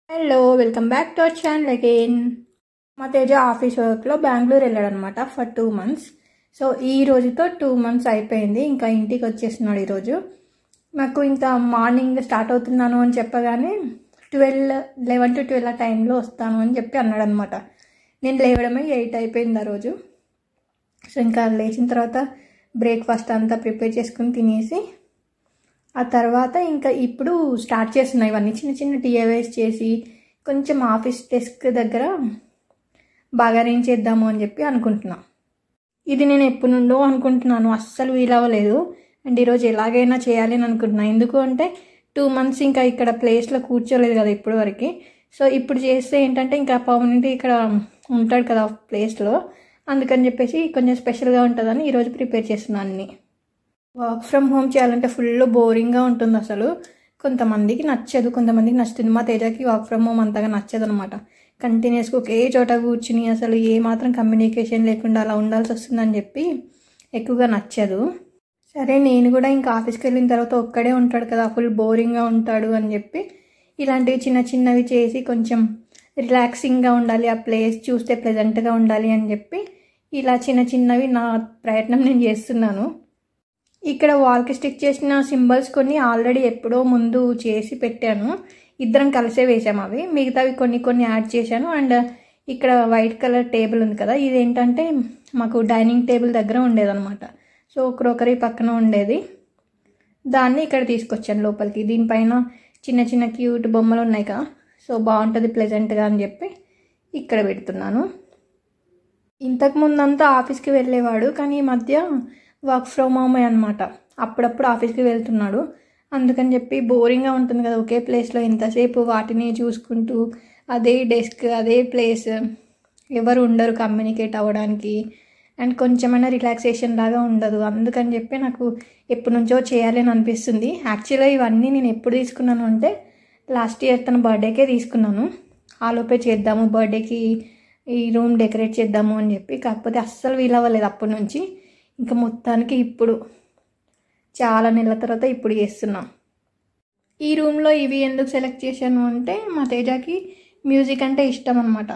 Hello welcome back to our channel again. మా Teja office వర్క్లో Bengaluru వెళ్ళాడనమాట for 2 months. So ఈ రోజుతో 2 months అయిపోయింది. ఇంకా ఇంటికి వచ్చేస్తున్నాడు ఈరోజు. నాకు ఇంకా మార్నింగ్ స్టార్ట్ అవుతున్నాను అని చెప్పగానే 11 to 12 ఆ టైంలో వస్తాను అని చెప్పి అన్నాడు అనమాట. నేను లేవడమే 8 అయిపోయింది ఆ రోజు. సో ఇంకా లేచిన తర్వాత బ్రేక్ఫాస్ట్ అంతా ప్రిపేర్ చేసుకుని తినేసి ఆ తర్వాత ఇంకా ఇప్పుడు స్టార్ట్ చేస్తున్నాయి ఇవన్నీ చిన్న చిన్న DIYs చేసి కొంచెం ఆఫీస్ డెస్క్ దగ్గర బాగా అరేంజ్ చేద్దాము అని చెప్పి అనుకుంటున్నా. ఇది నేను ఎప్పటి నుండో అనుకుంటున్నాను, అస్సలు వీలవ్వలేదు. అండ్ ఈరోజు ఎలాగైనా చేయాలి అని అనుకుంటున్నాను. ఎందుకు అంటే 2 months ఇంకా ఇక్కడ ప్లేస్లో కూర్చోలేదు కదా ఇప్పటి వరకు. సో ఇప్పుడు చేస్తే ఏంటంటే ఇంకా పర్మనెంట్ ఇక్కడ ఉంటాడు కదా ప్లేస్లో, అందుకని చెప్పేసి కొంచెం స్పెషల్గా ఉంటుందని ఈరోజు ప్రిపేర్ చేస్తున్నాను అన్నీ. వర్క్ ఫ్రమ్ హోమ్ చేయాలంటే ఫుల్ బోరింగ్గా ఉంటుంది అసలు. కొంతమందికి నచ్చదు, కొంతమందికి నచ్చుతుంది. మా తేజకి వర్క్ ఫ్రమ్ హోమ్ అంతగా నచ్చదు అనమాట. కంటిన్యూస్గా ఒకే చోట కూర్చుని అసలు ఏమాత్రం కమ్యూనికేషన్ లేకుండా అలా ఉండాల్సి వస్తుందని చెప్పి ఎక్కువగా నచ్చదు. సరే నేను కూడా ఇంకా ఆఫీస్కి వెళ్ళిన తర్వాత ఒక్కడే ఉంటాడు కదా, ఫుల్ బోరింగ్గా ఉంటాడు అని చెప్పి ఇలాంటివి చిన్న చిన్నవి చేసి కొంచెం రిలాక్సింగ్గా ఉండాలి, ఆ ప్లేస్ చూస్తే ప్లెజెంట్గా ఉండాలి అని చెప్పి ఇలా చిన్న చిన్నవి నా ప్రయత్నం నేను చేస్తున్నాను. ఇక్కడ వాల్కి స్టిక్ చేసిన సింబల్స్ కొన్ని ఆల్రెడీ ఎప్పుడో ముందు చేసి పెట్టాను, ఇద్దరం కలిసే వేసాము. అవి మిగతావి కొన్ని యాడ్ చేశాను. అండ్ ఇక్కడ వైట్ కలర్ టేబుల్ ఉంది కదా, ఇదేంటంటే మాకు డైనింగ్ టేబుల్ దగ్గర ఉండేదన్నమాట. సో క్రోకరీ పక్కన ఉండేది, దాన్ని ఇక్కడ తీసుకొచ్చాను లోపలికి. దీనిపైన చిన్న చిన్న క్యూట్ బొమ్మలు ఉన్నాయి కదా, సో బాగుంటుంది ప్లెజెంట్గా అని చెప్పి ఇక్కడ పెడుతున్నాను. ఇంతకుముందంతా ఆఫీస్కి వెళ్ళేవాడు, కానీ ఈ మధ్య వర్క్ ఫ్రమ్ హోమే అనమాట. అప్పుడప్పుడు ఆఫీస్కి వెళ్తున్నాడు. అందుకని చెప్పి బోరింగ్గా ఉంటుంది కదా ఒకే ప్లేస్లో ఎంతసేపు వాటిని చూసుకుంటూ, అదే డెస్క్ అదే ప్లేస్, ఎవరు ఉండరు కమ్యూనికేట్ అవ్వడానికి, అండ్ కొంచెమైనా రిలాక్సేషన్ లాగా ఉండదు. అందుకని చెప్పి నాకు ఎప్పటి నుంచో చేయాలి అని అనిపిస్తుంది. యాక్చువల్గా ఇవన్నీ నేను ఎప్పుడు తీసుకున్నాను అంటే లాస్ట్ ఇయర్ తన బర్త్డేకే తీసుకున్నాను. ఆలోపే చేద్దాము, బర్త్డేకి ఈ రూమ్ డెకరేట్ చేద్దాము అని చెప్పి. కాకపోతే అస్సలు వీలవ్వలేదు అప్పటి నుంచి. ఇంకా మొత్తానికి ఇప్పుడు చాలా నెలల తర్వాత ఇప్పుడు చేస్తున్నాం. ఈ రూమ్లో ఇవి ఎందుకు సెలెక్ట్ చేశాను అంటే మా తేజకి మ్యూజిక్ అంటే ఇష్టం అనమాట.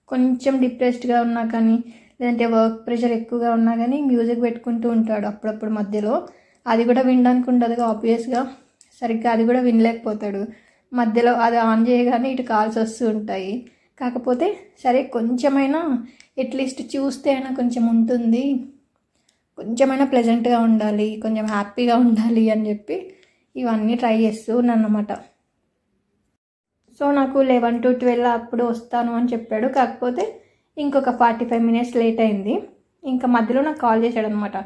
కొంచెం డిప్రెస్డ్గా ఉన్నా కానీ, లేదంటే వర్క్ ప్రెషర్ ఎక్కువగా ఉన్నా కానీ మ్యూజిక్ పెట్టుకుంటూ ఉంటాడు అప్పుడప్పుడు మధ్యలో. అది కూడా వినడానికి ఉండదుగా ఆబ్వియస్గా, సరిగ్గా అది కూడా వినలేకపోతాడు. మధ్యలో అది ఆన్ చేయగానే ఇటు కాల్స్ వస్తూ ఉంటాయి. కాకపోతే సరే కొంచెమైనా అట్లీస్ట్ చూస్తే అయినా కొంచెం ఉంటుంది, కొంచెమైనా ప్లెజెంట్గా ఉండాలి, కొంచెం హ్యాపీగా ఉండాలి అని చెప్పి ఇవన్నీ ట్రై చేస్తూ ఉన్నానమాట. సో నాకు 11 to 12 అప్పుడు వస్తాను అని చెప్పాడు. కాకపోతే ఇంకొక 45 minutes లేట్ అయింది. ఇంకా మధ్యలో నాకు కాల్ చేశాడు అనమాట.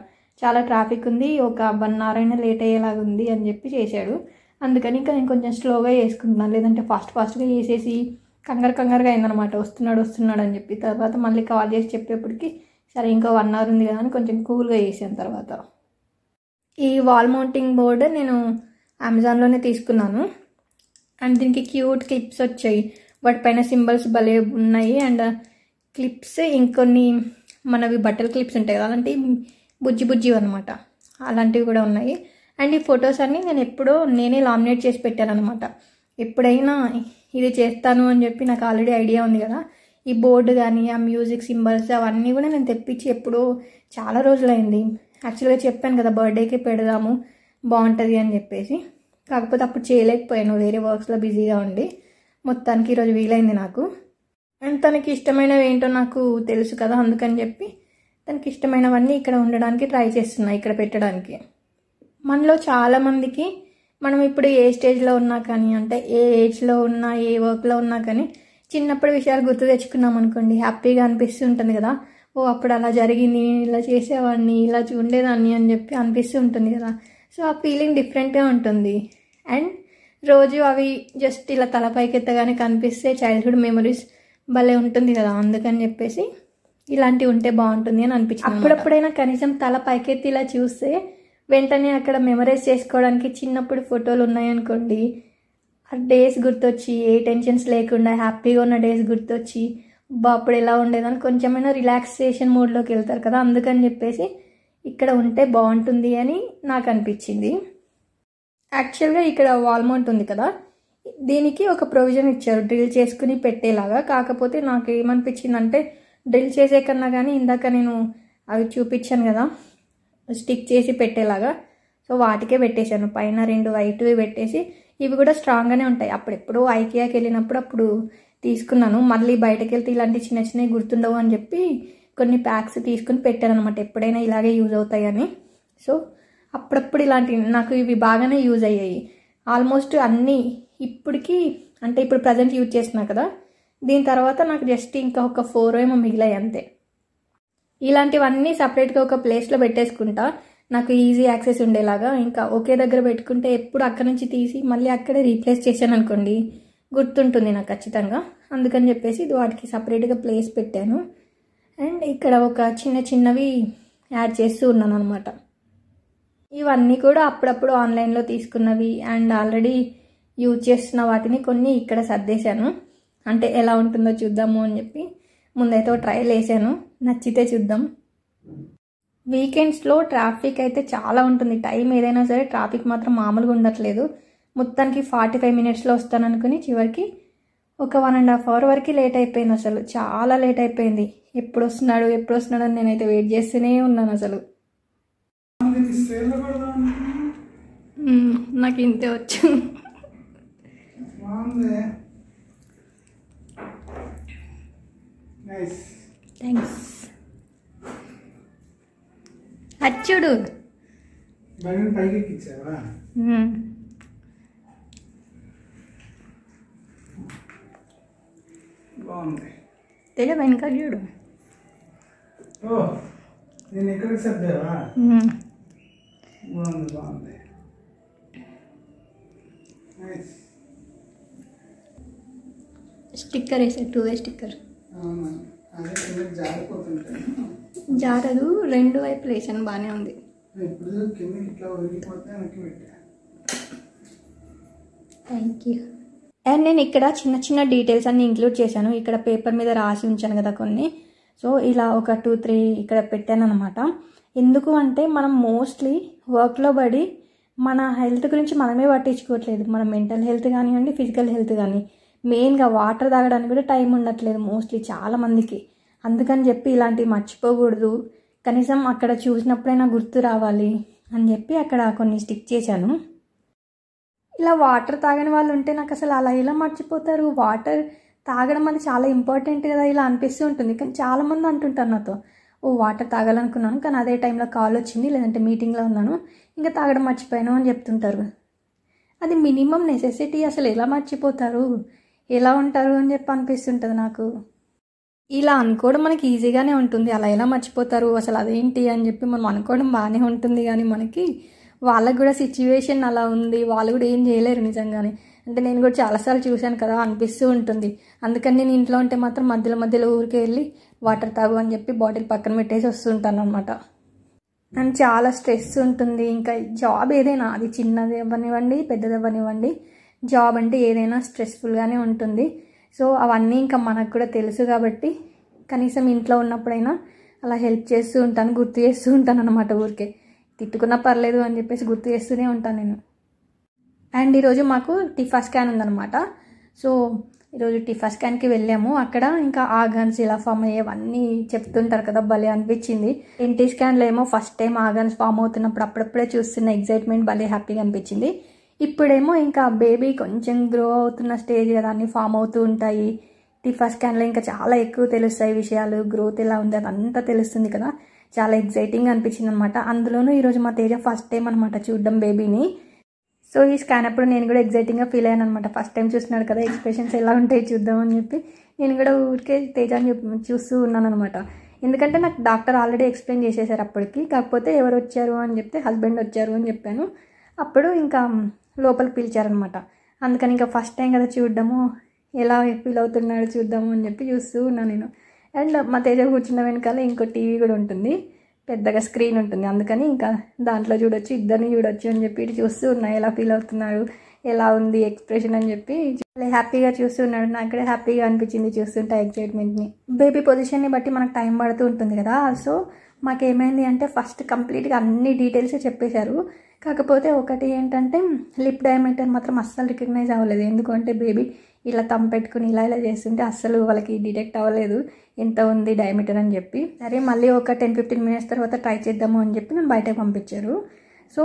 చాలా ట్రాఫిక్ ఉంది, ఒక 1 hour అయినా లేట్ అయ్యేలాగా ఉంది అని చెప్పి చేశాడు. అందుకని ఇంకా నేను కొంచెం స్లోగా చేసుకుంటున్నాను, లేదంటే ఫాస్ట్గా చేసేసి కంగారుగా అయిందనమాట. వస్తున్నాడు అని చెప్పి. తర్వాత మళ్ళీ కాల్ చేసి చెప్పేప్పటికి సరే ఇంకో 1 hour ఉంది కదా అని కొంచెం కూల్గా చేసాను. తర్వాత ఈ వాల్ మౌంటింగ్ బోర్డ్ నేను అమెజాన్లోనే తీసుకున్నాను. అండ్ దీనికి క్యూట్ క్లిప్స్ వచ్చాయి, వాటిపైన సింబల్స్ భలే ఉన్నాయి. అండ్ క్లిప్స్ ఇంకొన్ని మనవి బట్టల క్లిప్స్ ఉంటాయి కదా, అలాంటివి బుజ్జి అనమాట, అలాంటివి కూడా ఉన్నాయి. అండ్ ఈ ఫొటోస్ అన్నీ నేనే లామినేట్ చేసి పెట్టాను అనమాట. ఎప్పుడైనా ఇది చేస్తాను అని చెప్పి నాకు ఆల్రెడీ ఐడియా ఉంది కదా. ఈ బోర్డు కానీ ఆ మ్యూజిక్ సింబల్స్ అవన్నీ కూడా నేను తెప్పించి ఎప్పుడో చాలా రోజులైంది. యాక్చువల్గా చెప్పాను కదా బర్త్డేకి పెడదాము బాగుంటుంది అని చెప్పేసి. కాకపోతే అప్పుడు చేయలేకపోయాను, వేరే వర్క్స్లో బిజీగా ఉండి. మొత్తానికి ఈరోజు వీలైంది నాకు. అండ్ తనకి ఇష్టమైనవి ఏంటో నాకు తెలుసు కదా, అందుకని చెప్పి తనకి ఇష్టమైనవన్నీ ఇక్కడ ఉండడానికి ట్రై చేస్తున్నా, ఇక్కడ పెట్టడానికి. మనలో చాలామందికి మనం ఇప్పుడు ఏ స్టేజ్లో ఉన్నా కానీ, అంటే ఏ ఏజ్లో ఉన్నా, ఏ వర్క్లో ఉన్నా కానీ చిన్నప్పుడు విషయాలు గుర్తు తెచ్చుకున్నాం అనుకోండి, హ్యాపీగా అనిపిస్తూ ఉంటుంది కదా. ఓ అప్పుడు అలా జరిగింది, ఇలా చేసేవాడిని, ఇలా ఉండేదాన్ని అని చెప్పి అనిపిస్తూ ఉంటుంది కదా. సో ఆ ఫీలింగ్ డిఫరెంట్గా ఉంటుంది. అండ్ రోజు అవి జస్ట్ ఇలా తల పైకెత్తగానే కనిపిస్తే చైల్డ్హుడ్ మెమరీస్ భలే ఉంటుంది కదా. అందుకని చెప్పేసి ఇలాంటివి ఉంటే బాగుంటుంది అని అనిపించింది. అప్పుడప్పుడైనా కనీసం తల పైకెత్తి ఇలా చూస్తే వెంటనే అక్కడ మెమరైజ్ చేసుకోవడానికి చిన్నప్పుడు ఫోటోలు ఉన్నాయనుకోండి, ఆ డేస్ గుర్తొచ్చి, ఏ టెన్షన్స్ లేకుండా హ్యాపీగా ఉన్న డేస్ గుర్తొచ్చి అప్పుడు ఎలా ఉండేదని కొంచెమైనా రిలాక్సేషన్ మోడ్లోకి వెళ్తారు కదా. అందుకని చెప్పేసి ఇక్కడ ఉంటే బాగుంటుంది అని నాకు అనిపించింది. యాక్చువల్గా ఇక్కడ వాల్ మౌంట్ ఉంది కదా, దీనికి ఒక ప్రొవిజన్ ఇచ్చారు డ్రిల్ చేసుకుని పెట్టేలాగా. కాకపోతే నాకు ఏమనిపించిందంటే డ్రిల్ చేసే కన్నా కానీ ఇందాక నేను అవి చూపించాను కదా స్టిక్ చేసి పెట్టేలాగా, సో వాటికే పెట్టేశాను. పైన 2 వైట్వి పెట్టేసి ఇవి కూడా స్ట్రాంగ్గానే ఉంటాయి. అప్పుడెప్పుడో ఐకియాకి వెళ్ళినప్పుడు అప్పుడు తీసుకున్నాను. మళ్ళీ బయటకు వెళ్తే ఇలాంటి చిన్న చిన్నవి గుర్తుండవు అని చెప్పి కొన్ని ప్యాక్స్ తీసుకుని పెట్టాను అనమాట, ఎప్పుడైనా ఇలాగే యూజ్ అవుతాయని. సో అప్పుడప్పుడు ఇలాంటివి నాకు ఇవి బాగానే యూజ్ అయ్యాయి. ఆల్మోస్ట్ అన్నీ ఇప్పటికి అంటే ఇప్పుడు ప్రజెంట్ యూజ్ చేస్తున్నా కదా, దీని తర్వాత నాకు జస్ట్ ఇంకా ఒక 4 ఏమో మిగిలాయి అంతే. ఇలాంటివన్నీ సపరేట్గా ఒక ప్లేస్లో పెట్టేసుకుంటా, నాకు ఈజీ యాక్సెస్ ఉండేలాగా. ఇంకా ఒకే దగ్గర పెట్టుకుంటే ఎప్పుడు అక్కడ నుంచి తీసి మళ్ళీ అక్కడే రీప్లేస్ చేశాను అనుకోండి గుర్తుంటుంది నాకు ఖచ్చితంగా. అందుకని చెప్పేసి ఇది వాటికి సపరేట్గా ప్లేస్ పెట్టాను. అండ్ ఇక్కడ ఒక చిన్నవి యాడ్ చేస్తూ ఉన్నాను అనమాట. ఇవన్నీ కూడా అప్పుడప్పుడు ఆన్లైన్లో తీసుకున్నవి అండ్ ఆల్రెడీ యూజ్ చేస్తున్న వాటిని కొన్ని ఇక్కడ సర్దేశాను. అంటే ఎలా ఉంటుందో చూద్దాము అని చెప్పి ముందైతే ట్రయల్ వేసాను, నచ్చితే చూద్దాం. వీకెండ్స్లో ట్రాఫిక్ అయితే చాలా ఉంటుంది. టైం ఏదైనా సరే ట్రాఫిక్ మాత్రం మామూలుగా ఉండట్లేదు. మొత్తానికి 45 మినిట్స్లో వస్తాను అనుకుని చివరికి ఒక 1.5 అవర్ వరకు లేట్ అయిపోయింది. అసలు చాలా లేట్ అయిపోయింది. ఎప్పుడు వస్తున్నాడు అని నేనైతే వెయిట్ చేస్తూనే ఉన్నాను. అసలు నాకు ఇంతే వచ్చు. థ్యాంక్స్. అచ్చుడు తెగ వెనక చూడు. స్టిక్కర్ వేసా, 2 స్టిక్కర్ జారదు. 2 వైపులు వేసాను, బాగానే ఉంది. Thank you. అండ్ నేను ఇక్కడ చిన్న డీటెయిల్స్ అన్ని ఇంక్లూడ్ చేశాను. ఇక్కడ పేపర్ మీద రాసి ఉంచాను కదా కొన్ని, సో ఇలా ఒక 2-3 ఇక్కడ పెట్టాను అనమాట. ఎందుకు అంటే మనం మోస్ట్లీ వర్క్లో పడి మన హెల్త్ గురించి మనమే పట్టించుకోవట్లేదు. మన మెంటల్ హెల్త్ కానివ్వండి, ఫిజికల్ హెల్త్ కానీ, మెయిన్గా వాటర్ తాగడానికి కూడా టైం ఉండట్లేదు మోస్ట్లీ చాలామందికి. అందుకని చెప్పి ఇలాంటివి మర్చిపోకూడదు, కనీసం అక్కడ చూసినప్పుడైనా గుర్తు రావాలి అని చెప్పి అక్కడ కొన్ని స్టిక్ చేశాను. ఇలా వాటర్ తాగని వాళ్ళు ఉంటే నాకు అసలు అలా ఇలా మర్చిపోతారు. వాటర్ తాగడం అది చాలా ఇంపార్టెంట్ కదా ఇలా అనిపిస్తూ ఉంటుంది. కానీ చాలామంది అంటుంటారు నాతో, ఓ వాటర్ తాగాలనుకున్నాను కానీ అదే టైంలో కాల్ వచ్చింది, లేదంటే మీటింగ్లో ఉన్నాను, ఇంకా తాగడం మర్చిపోయాను అని చెప్తుంటారు. అది మినిమం నెసెసిటీ. అసలు ఎలా మర్చిపోతారు, ఎలా ఉంటారు అని చెప్పి అనిపిస్తుంటుంది నాకు. ఇలా అనుకోవడం మనకి ఈజీగానే ఉంటుంది, అలా ఎలా మర్చిపోతారు అసలు అదేంటి అని చెప్పి మనం అనుకోవడం బాగానే ఉంటుంది. కానీ మనకి వాళ్ళకు కూడా సిచ్యువేషన్ అలా ఉంది, వాళ్ళు కూడా ఏం చేయలేరు నిజంగానే. అంటే నేను కూడా చాలాసార్లు చూశాను కదా, అనిపిస్తూ ఉంటుంది. అందుకని నేను ఇంట్లో ఉంటే మాత్రం మధ్యలో ఊరికే వెళ్ళి వాటర్ తాగు అని చెప్పి బాటిల్ పక్కన పెట్టేసి వస్తుంటాను అనమాట. అండ్ చాలా స్ట్రెస్ ఉంటుంది. ఇంకా జాబ్ ఏదైనా, అది చిన్నది అవ్వనివ్వండి పెద్దది అవ్వనివ్వండి, జాబ్ అంటే ఏదైనా స్ట్రెస్ఫుల్గానే ఉంటుంది. సో అవన్నీ ఇంకా మనకు కూడా తెలుసు కాబట్టి కనీసం ఇంట్లో ఉన్నప్పుడైనా అలా హెల్ప్ చేస్తూ ఉంటాను, గుర్తు చేస్తూ ఉంటాను అనమాట. ఊరికే తిట్టుకున్నా పర్లేదు అని చెప్పేసి గుర్తు చేస్తూనే ఉంటాను నేను. అండ్ ఈరోజు మాకు టిఫా స్కాన్ ఉందన్నమాట. సో ఈరోజు టిఫా స్కాన్కి వెళ్ళాము. అక్కడ ఇంకా ఆర్గాన్స్ ఇలా ఫామ్ అయ్యేవన్నీ చెప్తుంటారు కదా, భలే అనిపించింది. ఎన్టీ స్కాన్లో ఏమో ఫస్ట్ టైం ఆర్గాన్స్ ఫామ్ అవుతున్నప్పుడు అప్పుడప్పుడే చూస్తున్న ఎగ్జైట్మెంట్ భలే హ్యాపీగా అనిపించింది. ఇప్పుడేమో ఇంకా బేబీ కొంచెం గ్రో అవుతున్న స్టేజ్ కదా, అన్నీ ఫామ్ అవుతూ ఉంటాయి. టిఫా స్కాన్లో ఇంకా చాలా ఎక్కువ తెలుస్తాయి విషయాలు, గ్రోత్ ఎలా ఉంది అదంతా తెలుస్తుంది కదా, చాలా ఎగ్జైటింగ్ అనిపించింది అనమాట. అందులోనూ ఈరోజు మా తేజ ఫస్ట్ టైం అనమాట చూడడం బేబీని. సో ఈ స్కాన్ అప్పుడు నేను కూడా ఎగ్జైటింగ్గా ఫీల్ అయ్యాను అనమాట. ఫస్ట్ టైం చూస్తున్నాడు కదా, ఎక్స్ప్రెషన్స్ ఎలా ఉంటాయి చూద్దామని చెప్పి నేను కూడా ఊరికే తేజాన్ని చూస్తూ ఉన్నాను అనమాట. ఎందుకంటే నాకు డాక్టర్ ఆల్రెడీ ఎక్స్ప్లెయిన్ చేసేసారు అప్పటికి. కాకపోతే ఎవరు వచ్చారు అని చెప్తే హస్బెండ్ వచ్చారు అని చెప్పాను. అప్పుడు ఇంకా లోపలికి పిలిచారనమాట. అందుకని ఇంకా ఫస్ట్ టైం కదా చూడడము, ఎలా ఫీల్ అవుతున్నాడు చూద్దాము అని చెప్పి చూస్తూ ఉన్నాను నేను. అండ్ మా తేజ కూర్చున్న వెనకాల ఇంకో టీవీ కూడా ఉంటుంది, పెద్దగా స్క్రీన్ ఉంటుంది. అందుకని ఇంకా దాంట్లో చూడొచ్చు, ఇద్దరిని చూడొచ్చు అని చెప్పి చూస్తూ ఉన్నా ఎలా ఫీల్ అవుతున్నారు, ఎలా ఉంది ఎక్స్ప్రెషన్ అని చెప్పి హ్యాపీగా చూస్తూ ఉన్నాడు. నాకు కూడా హ్యాపీగా అనిపించింది చూస్తుంటే ఎక్సైట్మెంట్ని. బేబీ పొజిషన్ని బట్టి మనకు టైం పడుతూ ఉంటుంది కదా, సో మాకేమైంది అంటే ఫస్ట్ కంప్లీట్గా అన్ని డీటెయిల్స్ చెప్పేశారు. కాకపోతే ఒకటి ఏంటంటే లిప్ డయామీటర్ మాత్రం అస్సలు రికగ్నైజ్ అవ్వలేదు. ఎందుకంటే బేబీ ఇలా తమ్ పెట్టుకుని ఇలా చేస్తుంటే అస్సలు వాళ్ళకి డిటెక్ట్ అవ్వలేదు ఎంత ఉంది డయామీటర్ అని చెప్పి. సరే మళ్ళీ ఒక 10-15 మినిట్స్ తర్వాత ట్రై చేద్దాము అని చెప్పి నన్ను బయటకు పంపించారు. సో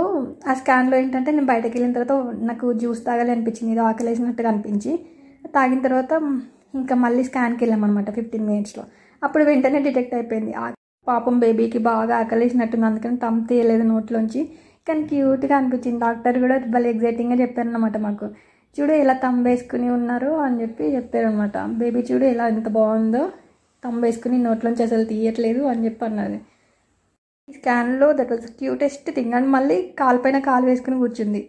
ఆ స్కాన్లో ఏంటంటే నేను బయటకు వెళ్ళిన తర్వాత నాకు జ్యూస్ తాగాలి అనిపించింది, ఇది ఆకలేసినట్టుగా అనిపించి తాగిన తర్వాత ఇంకా మళ్ళీ స్కాన్కి వెళ్ళామన్నమాట 15 మినిట్స్లో. అప్పుడు వెంటనే డిటెక్ట్ అయిపోయింది. పాపం బేబీకి బాగా ఆకలేసినట్టుంది, అందుకని తమ్ తీయలేదు నోట్లోంచి. కానీ క్యూట్గా అనిపించింది. డాక్టర్ కూడా భలే ఎగ్జైటింగ్గా చెప్పారనమాట మాకు, చూడు ఎలా తమ్ వేసుకుని ఉన్నారు అని చెప్పి చెప్పారనమాట. బేబీ చూడు ఎలా ఎంత బాగుందో, తమ్ వేసుకుని నోట్లోంచి అసలు తీయట్లేదు అని చెప్పి అన్నది. ఈ స్కాన్లో that was the cutest thing. And మళ్ళీ కాలు పైన కాలు వేసుకుని కూర్చుంది.